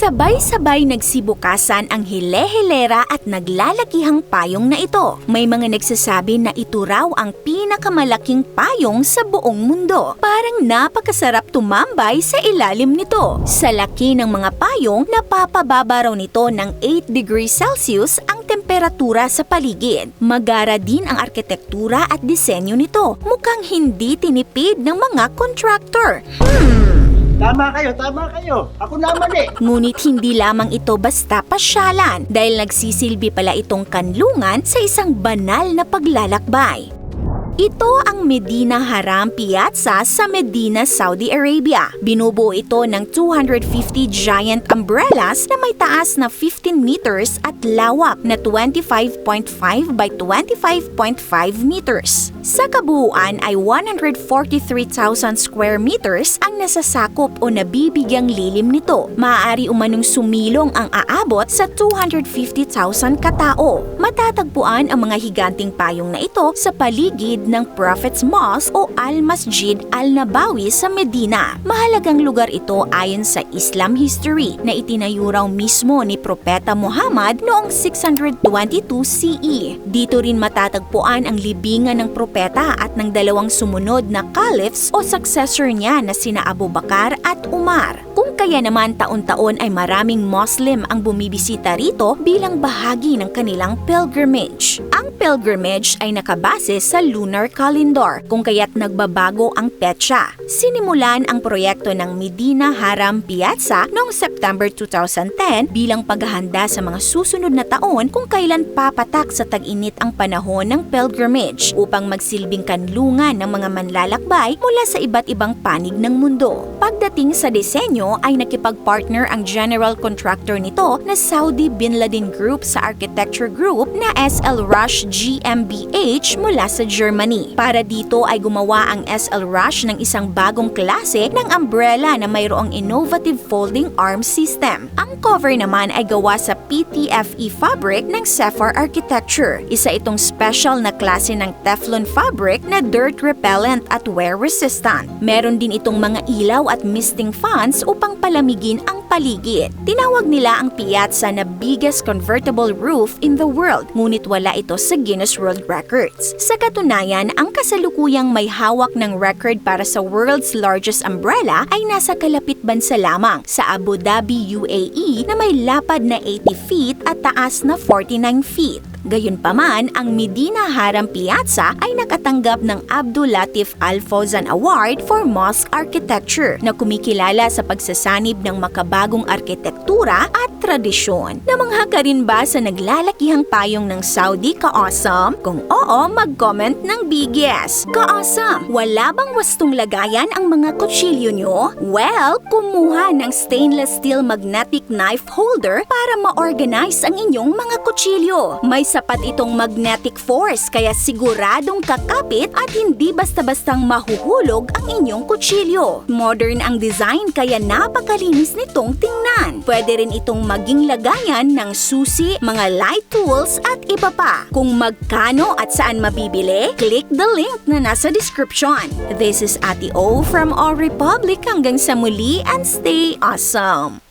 Sabay-sabay nagsibukasan ang hile-hilera at naglalakihang payong na ito. May mga nagsasabi na ito raw ang pinakamalaking payong sa buong mundo. Parang napakasarap tumambay sa ilalim nito. Sa laki ng mga payong, napapababa raw nito ng 8 degrees Celsius ang temperatura sa paligid. Magara din ang arkitektura at disenyo nito. Mukhang hindi tinipid ng mga contractor. Tama kayo. Ako naman eh. Ngunit hindi lamang ito basta pasyalan dahil nagsisilbi pala itong kanlungan sa isang banal na paglalakbay. Ito ang Medina Haram Piazza sa Medina, Saudi Arabia. Binubuo ito ng 250 giant umbrellas na may taas na 15 meters at lawak na 25.5 by 25.5 meters. Sa kabuuan ay 143,000 square meters ang nasasakop o nabibigyang lilim nito. Maaari umanong sumilong ang aabot sa 250,000 katao. Matatagpuan ang mga higanting payong na ito sa paligid ng Prophet's Mosque o Al-Masjid Al-Nabawi sa Medina. Mahalagang lugar ito ayon sa Islam history na itinayo raw mismo ni Propeta Muhammad noong 622 CE. Dito rin matatagpuan ang libingan ng propeta at ng dalawang sumunod na caliphs o successor niya na sina Abu Bakar at Umar. Kung kaya naman taon-taon ay maraming Muslim ang bumibisita rito bilang bahagi ng kanilang pilgrimage. Ang pilgrimage ay nakabase sa lunar calendar, kung kaya't nagbabago ang petsa. Sinimulan ang proyekto ng Medina Haram Piazza noong September 2010 bilang paghahanda sa mga susunod na taon kung kailan papatak sa tag-init ang panahon ng pilgrimage upang magsilbing kanlungan ng mga manlalakbay mula sa iba't ibang panig ng mundo. Pagdating sa disenyo ay nakipag-partner ang general contractor nito na Saudi Bin Laden Group sa architecture group na SL Rush GmbH mula sa Germany. Para dito ay gumawa ang SL Rush ng isang bagong klase ng umbrella na mayroong innovative folding arm system. Ang cover naman ay gawa sa PTFE fabric ng Sapphire Architecture. Isa itong special na klase ng Teflon fabric na dirt repellent at wear resistant. Meron din itong mga ilaw at misting fans upang palamigin ang paligid. Tinawag nila ang piazza na biggest convertible roof in the world, ngunit wala ito sa Guinness World Records. Sa katunayan, ang kasalukuyang may hawak ng record para sa world's largest umbrella ay nasa kalapit bansa lamang sa Abu Dhabi, UAE na may lapad na 80 feet at taas na 49 feet. Gayunpaman, ang Medina Haram Piazza ay nakatanggap ng Abdul Latif Al Fawzan Award for Mosque Architecture na kumikilala sa pagsasanib ng makabagong arkitektura at tradisyon. Namangha ka rin ba sa naglalakihang payong ng Saudi ka-awesome? Kung oo, mag-comment ng big yes. Ka-awesome! Wala bang wastong lagayan ang mga kutsilyo nyo? Well, kumuha ng stainless steel magnetic knife holder para ma-organize ang inyong mga kutsilyo. May sapat itong magnetic force kaya siguradong kakapit at hindi basta-bastang mahuhulog ang inyong kutsilyo. Modern ang design kaya napakalinis nitong tingnan. Pwede rin itong maging lagayan ng susi, mga light tools at iba pa. Kung magkano at saan mabibili, click the link na nasa description. This is Ate O from All Republic. Hanggang sa muli and stay awesome!